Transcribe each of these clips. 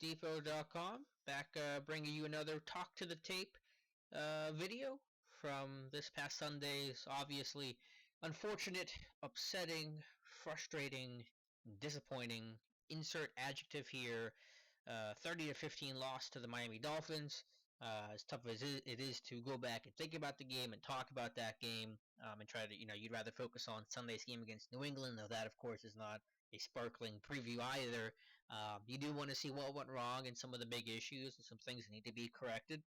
SteelersDepot.com. Back bringing you another Talk to the Tape video from this past Sunday's obviously unfortunate, upsetting, frustrating, disappointing, insert adjective here, 30 to 15 loss to the Miami Dolphins. As tough as it is to go back and think about the game and talk about that game, and try to, you'd rather focus on Sunday's game against New England, though that, of course, is not a sparkling preview either. You do want to see what went wrong and some of the big issues and some things that need to be corrected.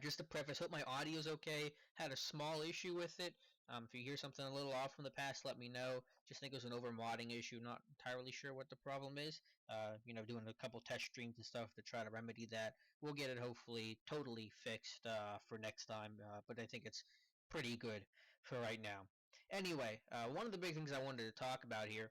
Just to preface, hope my audio is okay. Had a small issue with it. If you hear something a little off from the past, let me know. Just think it was an overmodding issue. Not entirely sure what the problem is. Doing a couple test streams and stuff to try to remedy that. We'll get it hopefully totally fixed for next time. But I think it's pretty good for right now. Anyway, one of the big things I wanted to talk about here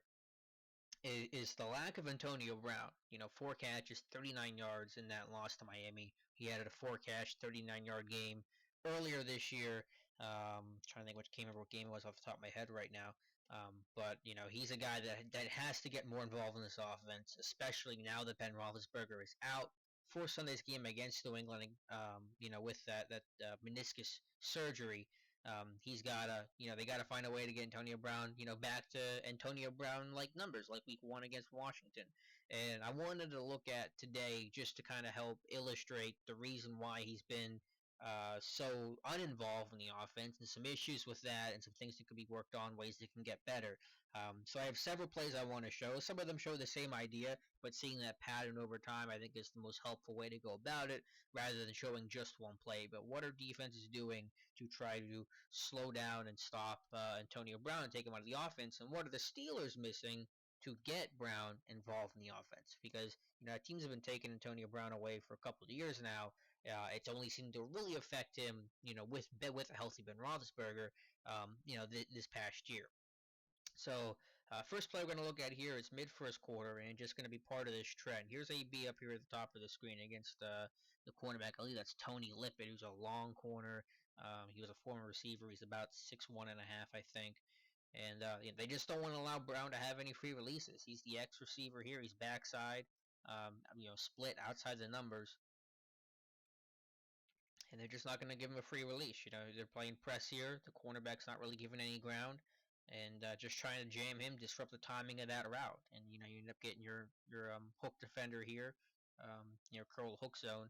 is the lack of Antonio Brown. 4 catches, 39 yards in that loss to Miami. He had a 4-catch, 39-yard game earlier this year. Trying to think what game it was off the top of my head right now. But he's a guy that has to get more involved in this offense, especially now that Ben Roethlisberger is out for Sunday's game against New England. With that meniscus surgery. He's gotta, they gotta find a way to get Antonio Brown, back to Antonio Brown like numbers, like Week 1 against Washington. And I wanted to look at today just to kind of help illustrate the reason why he's been so uninvolved in the offense and some issues with that and some things that could be worked on, ways that can get better. So I have several plays I want to show. Some of them show the same idea, but seeing that pattern over time, I think is the most helpful way to go about it, rather than showing just one play. But what are defenses doing to try to slow down and stop Antonio Brown and take him out of the offense? And what are the Steelers missing to get Brown involved in the offense? Because teams have been taking Antonio Brown away for a couple of years now. It's only seemed to really affect him, with a healthy Ben Roethlisberger, this past year. So, first play we're going to look at here is mid first quarter, and just going to be part of this trend. Here's AB up here at the top of the screen against the cornerback. I believe that's Tony Lippett, who's a long corner. He was a former receiver. He's about 6'1.5", I think. And they just don't want to allow Brown to have any free releases. He's the X receiver here. He's backside, split outside the numbers. And they're just not going to give him a free release. They're playing press here. The cornerback's not really giving any ground, and just trying to jam him, disrupt the timing of that route. And you end up getting your hook defender here, curl hook zone,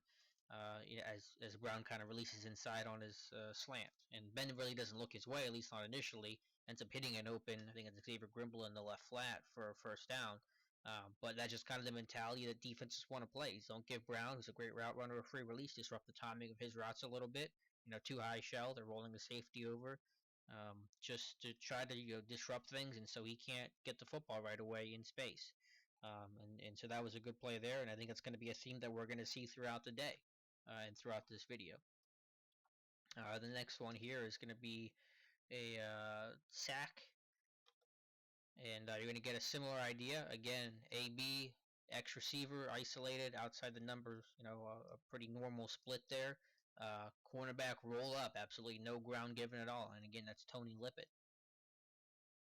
as Brown kind of releases inside on his slant. And Ben really doesn't look his way, at least not initially. Ends up hitting an open, I think it's Xavier Grimble in the left flat for a first down. But that's just kind of the mentality that defenses want to play. So don't give Brown, who's a great route runner, a free release, disrupt the timing of his routes a little bit. Too high shell, they're rolling the safety over, just to try to disrupt things, and so he can't get the football right away in space. And so that was a good play there, and I think it's going to be a theme that we're going to see throughout the day and throughout this video. The next one here is going to be a sack. And you're going to get a similar idea. Again, AB, X receiver, isolated, outside the numbers, a pretty normal split there. Cornerback roll up, absolutely no ground given at all. And again, that's Tony Lippett.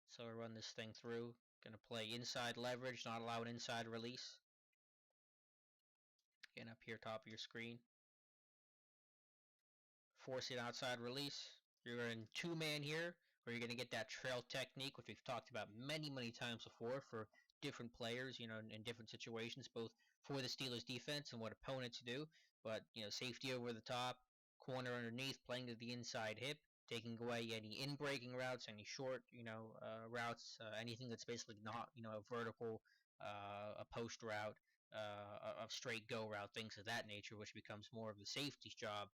So I run this thing through. Going to play inside leverage, not allow an inside release. Again, up here, top of your screen. Force it outside release. You're in two-man here, where you're going to get that trail technique, which we've talked about many, many times before for different players, in different situations, both for the Steelers defense and what opponents do. But, safety over the top, corner underneath, playing to the inside hip, taking away any in-breaking routes, any short, routes, anything that's basically not, a vertical, a post route, a straight go route, things of that nature, which becomes more of the safety's job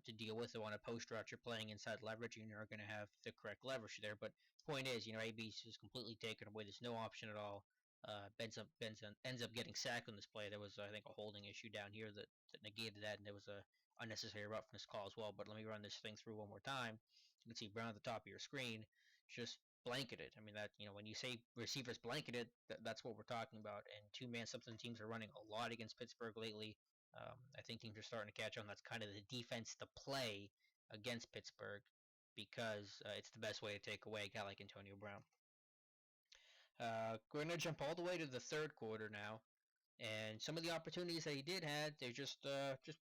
to deal with. So on a post route, you're playing inside leverage, and you're going to have the correct leverage there. But point is, AB is completely taken away. There's no option at all. Ends up getting sacked on this play. There was, I think, a holding issue down here that negated that, and there was a unnecessary roughness call as well. But let me run this thing through one more time. You can see Brown at the top of your screen, just blanketed. I mean, that, when you say receivers blanketed, that's what we're talking about. And two-man, something teams are running a lot against Pittsburgh lately. I think teams are starting to catch on. That's kind of the defense to play against Pittsburgh, because it's the best way to take away a guy like Antonio Brown. We're going to jump all the way to the third quarter now. And some of the opportunities that he did had, they just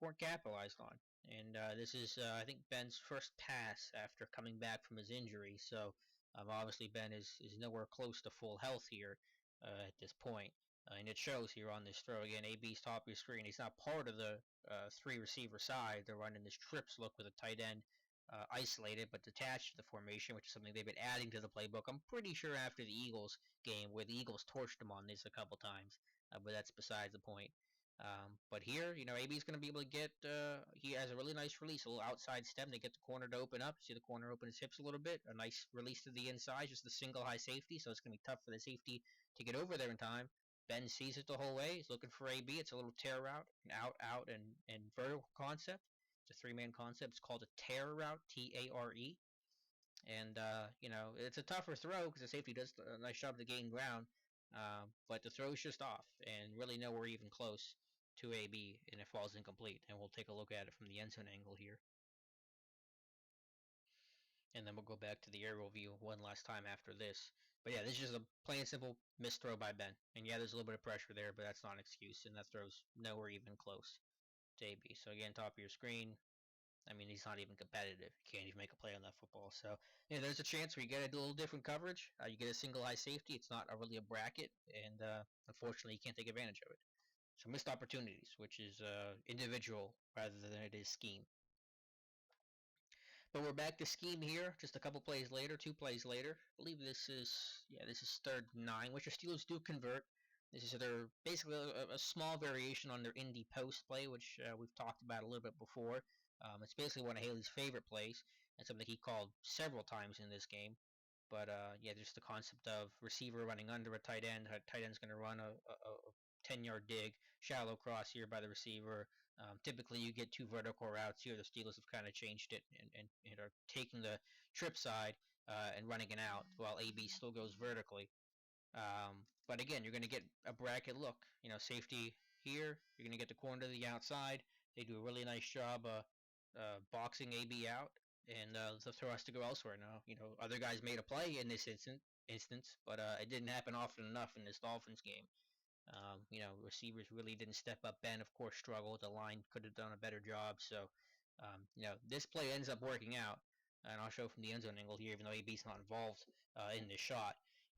weren't capitalized on. And this is, I think, Ben's first pass after coming back from his injury. So obviously Ben is nowhere close to full health here at this point. And it shows here on this throw. Again, AB's top of your screen. He's not part of the three receiver side. They're running this trips look with a tight end isolated but detached to the formation, which is something they've been adding to the playbook. I'm pretty sure after the Eagles game, where the Eagles torched him on this a couple times, but that's besides the point. But here, AB's going to be able to get, he has a really nice release, a little outside stem to get the corner to open up. See the corner open his hips a little bit, a nice release to the inside, just a single high safety, so it's going to be tough for the safety to get over there in time. Ben sees it the whole way. He's looking for AB. It's a little tear route, an out, and vertical concept. It's a three-man concept. It's called a tear route, T-A-R-E. And, it's a tougher throw because the safety does a nice job to gain ground. But the throw's just off and really nowhere even close to AB, and it falls incomplete. And we'll take a look at it from the end zone angle here. And then we'll go back to the aerial view one last time after this. But yeah, this is just a plain and simple missed throw by Ben. And yeah, there's a little bit of pressure there, but that's not an excuse, and that throw's nowhere even close to AB. So again, top of your screen. I mean, he's not even competitive. He can't even make a play on that football. So, yeah, there's a chance where you get a little different coverage. You get a single high safety. It's not really a bracket, and unfortunately, you can't take advantage of it. So, missed opportunities, which is individual rather than it is scheme. But we're back to scheme here, just a couple plays later, 2 plays later. I believe this is 3rd and 9, which the Steelers do convert. This is their basically a small variation on their indie post play, which we've talked about a little bit before. It's basically one of Haley's favorite plays, and something he called several times in this game. But just the concept of receiver running under a tight end. A tight end's going to run a 10-yard dig, shallow cross here by the receiver. Typically, you get 2 vertical routes here. The Steelers have kind of changed it and are taking the trip side and running it out, while AB still goes vertically. But again, you're going to get a bracket look. Safety here. You're going to get the corner to the outside. They do a really nice job boxing AB out, and the throw has to go elsewhere now. Other guys made a play in this instance, but it didn't happen often enough in this Dolphins game. Receivers really didn't step up. Ben, of course, struggled. The line could have done a better job. So, this play ends up working out, and I'll show from the end zone angle here, even though AB's not involved in this shot.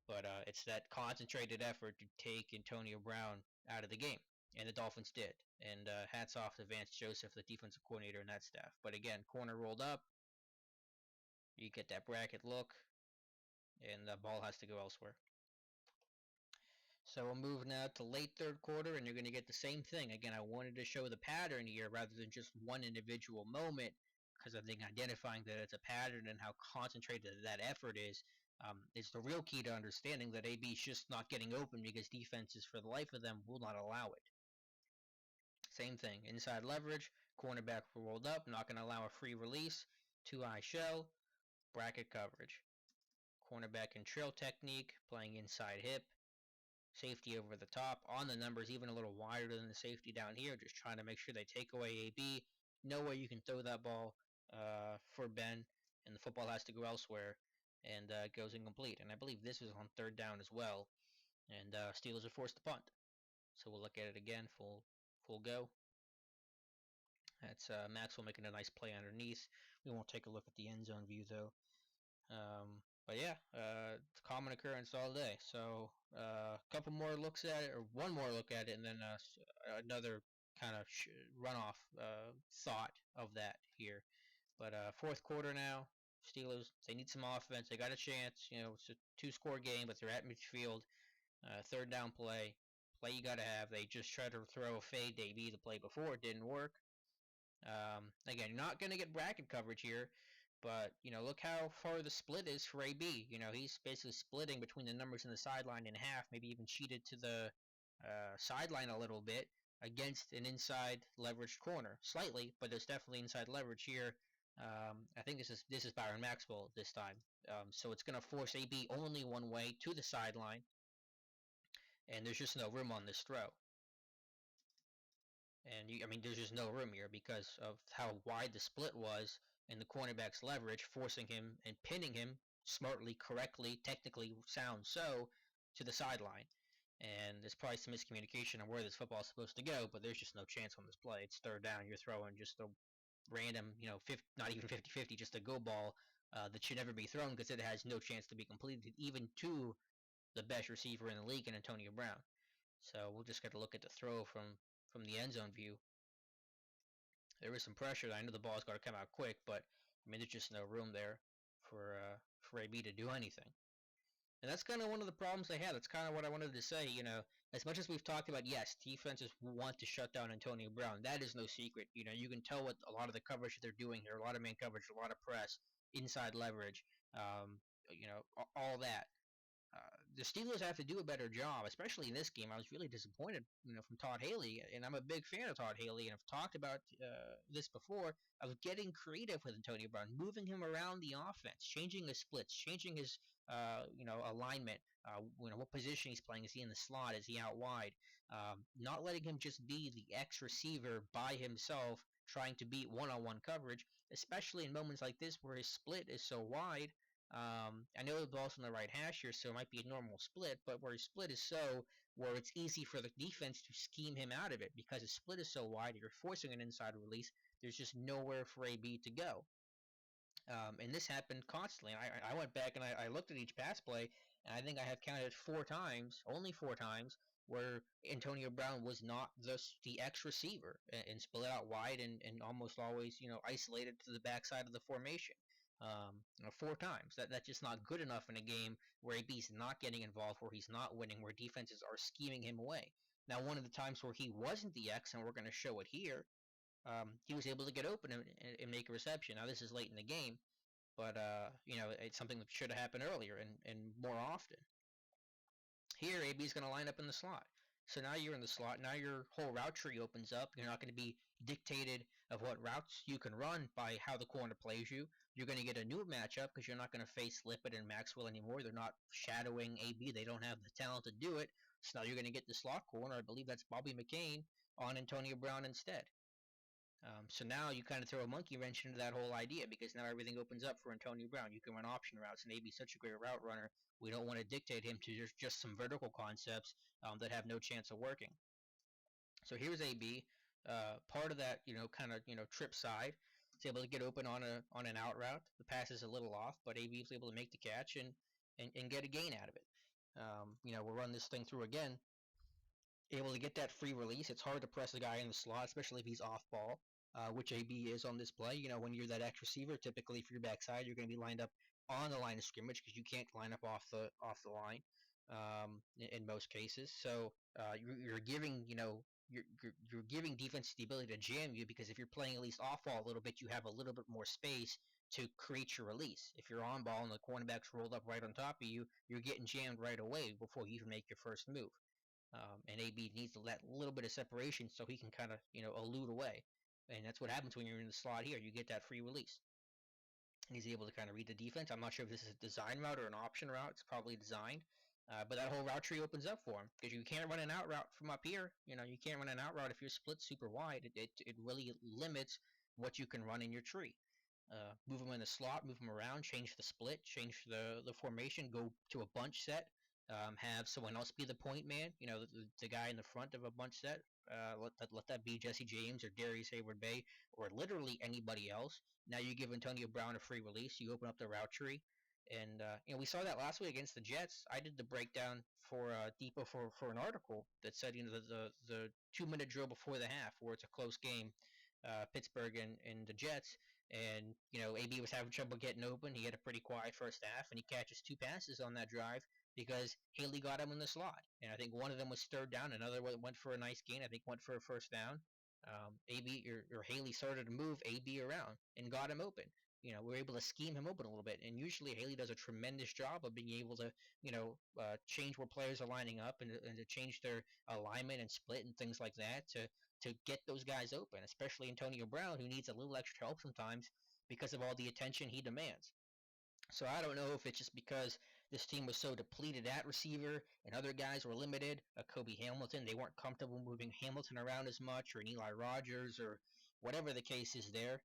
But it's that concentrated effort to take Antonio Brown out of the game, and the Dolphins did. And hats off to Vance Joseph, the defensive coordinator, and that staff. But again, corner rolled up. You get that bracket look, and the ball has to go elsewhere. So we'll move now to late 3rd quarter, and you're going to get the same thing. Again, I wanted to show the pattern here rather than just one individual moment, because I think identifying that it's a pattern and how concentrated that effort is the real key to understanding that AB is just not getting open because defenses, for the life of them, will not allow it. Same thing. Inside leverage, cornerback rolled up, not going to allow a free release, 2-eye shell, bracket coverage. Cornerback and trail technique, playing inside hip. Safety over the top, on the numbers, even a little wider than the safety down here, just trying to make sure they take away AB. No way you can throw that ball for Ben, and the football has to go elsewhere, and goes incomplete. And I believe this is on 3rd down as well, and Steelers are forced to punt. So we'll look at it again, full go. That's Maxwell making a nice play underneath. We won't take a look at the end zone view, though. But yeah, it's a common occurrence all day. So a couple more looks at it, or one more look at it, and then another kind of runoff thought of that here. But 4th quarter now, Steelers, they need some offense. They got a chance. It's a 2-score game, but they're at midfield. 3rd down play you got to have. They just tried to throw a fade to AB the play before. It didn't work. Again, you're not going to get bracket coverage here. But, look how far the split is for AB. He's basically splitting between the numbers and the sideline in half, maybe even cheated to the sideline a little bit against an inside leveraged corner. Slightly, but there's definitely inside leverage here. I think this is Byron Maxwell this time. So it's going to force AB only one way to the sideline, and there's just no room on this throw. And there's just no room here because of how wide the split was and the cornerback's leverage, forcing him and pinning him smartly, correctly, technically sound so to the sideline. And there's probably some miscommunication on where this football is supposed to go, but there's just no chance on this play. It's third down. You're throwing just a random, not even 50-50, just a go ball that should never be thrown because it has no chance to be completed, even to the best receiver in the league, in Antonio Brown. So we'll just got to look at the throw from the end zone view. There was some pressure. I know the ball's got to come out quick, but I mean, there's just no room there for AB to do anything. And that's kind of one of the problems they had. That's kind of what I wanted to say. As much as we've talked about, yes, defenses want to shut down Antonio Brown. That is no secret. You can tell what a lot of the coverage that they're doing here, a lot of man coverage, a lot of press, inside leverage, all that. The Steelers have to do a better job, especially in this game. I was really disappointed, from Todd Haley, and I'm a big fan of Todd Haley, and I've talked about this before, of getting creative with Antonio Brown, moving him around the offense, changing his splits, changing his, alignment, what position he's playing. Is he in the slot? Is he out wide? Not letting him just be the X receiver by himself, trying to beat one-on-one coverage, especially in moments like this where his split is so wide. I know the ball's on the right hash here, so it might be a normal split, but where his split is so where it's easy for the defense to scheme him out of it because his split is so wide, you're forcing an inside release. There's just nowhere for AB to go. And this happened constantly. I went back and I looked at each pass play, and I think I have counted only four times, where Antonio Brown was not the X receiver and split out wide and almost always, isolated to the backside of the formation. Four times. That's just not good enough in a game where AB's not getting involved, where he's not winning, where defenses are scheming him away. Now, one of the times where he wasn't the X, and we're going to show it here, he was able to get open and make a reception. Now, this is late in the game, but it's something that should have happened earlier and more often. Here, AB's going to line up in the slot. So now you're in the slot. Now your whole route tree opens up. You're not going to be dictated of what routes you can run by how the corner plays you. You're going to get a new matchup because you're not going to face Lippett and Maxwell anymore. They're not shadowing AB. They don't have the talent to do it. So now you're going to get the slot corner. I believe that's Bobby McCain on Antonio Brown instead. So now you kind of throw a monkey wrench into that whole idea because now everything opens up for Antonio Brown. You can run option routes, and AB's such a great route runner. We don't want to dictate him to just some vertical concepts that have no chance of working. So here's AB, part of that, kind of, trip side. He's able to get open on an out route. The pass is a little off, but AB is able to make the catch and get a gain out of it. We'll run this thing through again. Able to get that free release. It's hard to press a guy in the slot, especially if he's off ball, which AB is on this play. When you're that X receiver, typically if you're backside, you're going to be lined up on the line of scrimmage because you can't line up off the line in most cases. So you're giving you're giving defense the ability to jam you because if you're playing at least off ball a little bit, you have a little bit more space to create your release. If you're on ball and the cornerback's rolled up right on top of you, you're getting jammed right away before you even make your first move. And AB needs that little bit of separation so he can kind of, elude away. And that's what happens when you're in the slot here. You get that free release. And he's able to kind of read the defense. I'm not sure if this is a design route or an option route. It's probably designed. But that whole route tree opens up for him because you can't run an out route from up here. You can't run an out route if you're split super wide. It really limits what you can run in your tree. Move him in the slot, move him around, change the split, change the formation, go to a bunch set. Have someone else be the point man, the guy in the front of a bunch set. Let that be Jesse James or Darius Hayward-Bay or literally anybody else. Now you give Antonio Brown a free release. You open up the route tree. And we saw that last week against the Jets. I did the breakdown for Depot for an article that said the 2-minute drill before the half where it's a close game, Pittsburgh and the Jets. And AB was having trouble getting open. He had a pretty quiet first half, and he catches 2 passes on that drive because Haley got him in the slot. And I think one of them was third down, another one went for a nice gain. I think went for a first down. AB or Haley started to move AB around and got him open. We were able to scheme him open a little bit, and usually Haley does a tremendous job of being able to, change where players are lining up and to change their alignment and split and things like that to get those guys open, especially Antonio Brown, who needs a little extra help sometimes because of all the attention he demands. So I don't know if it's just because this team was so depleted at receiver and other guys were limited. Kobe Hamilton, they weren't comfortable moving Hamilton around as much, or an Eli Rogers, or whatever the case is there.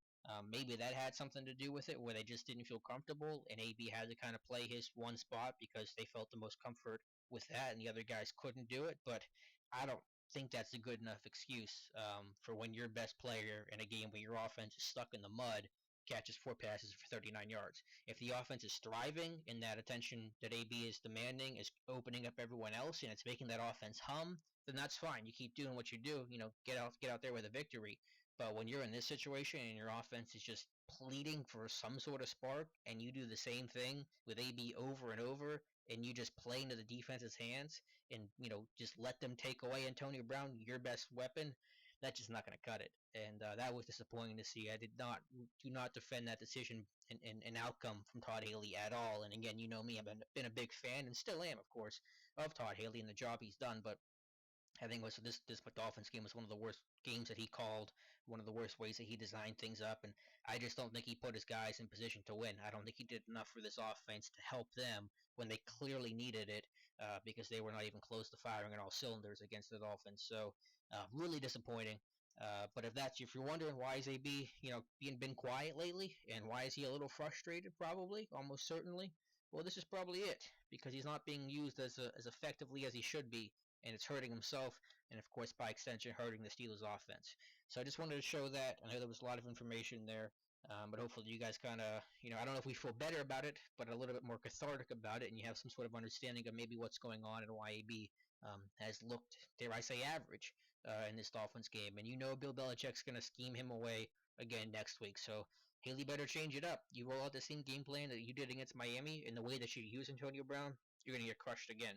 Maybe that had something to do with it, where they just didn't feel comfortable, and AB had to kind of play his one spot because they felt the most comfort with that, and the other guys couldn't do it. But I don't think that's a good enough excuse for when your best player in a game where your offense is stuck in the mud catches 4 passes for 39 yards. If the offense is thriving and that attention that AB is demanding is opening up everyone else and it's making that offense hum, then that's fine. You keep doing what you do. Get out there with a victory. But when you're in this situation and your offense is just pleading for some sort of spark, and you do the same thing with AB over and over, and you just play into the defense's hands, and just let them take away Antonio Brown, your best weapon, that's just not going to cut it. And that was disappointing to see. I do not defend that decision and outcome from Todd Haley at all. And again, you know me, I've been a big fan and still am, of course, of Todd Haley and the job he's done. But I think this Dolphins game was one of the worst games that he called, one of the worst ways that he designed things up, and I just don't think he put his guys in position to win. I don't think he did enough for this offense to help them when they clearly needed it, because they were not even close to firing on all cylinders against the Dolphins. So really disappointing. If you're wondering why is AB being been quiet lately and why is he a little frustrated, probably, almost certainly, well, this is probably it, because he's not being used as effectively as he should be, and it's hurting himself, and of course, by extension, hurting the Steelers' offense. So I just wanted to show that. I know there was a lot of information there, but hopefully you guys kind of, I don't know if we feel better about it, but a little bit more cathartic about it, and you have some sort of understanding of maybe what's going on and why AB has looked, dare I say, average in this Dolphins game. And Bill Belichick's going to scheme him away again next week. So Haley better change it up. You roll out the same game plan that you did against Miami in the way that you use Antonio Brown, you're going to get crushed again,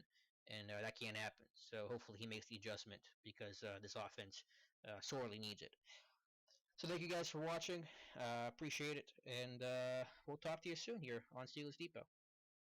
and that can't happen. So hopefully he makes the adjustment, because this offense sorely needs it. So thank you guys for watching. Appreciate it, and we'll talk to you soon here on Steelers Depot.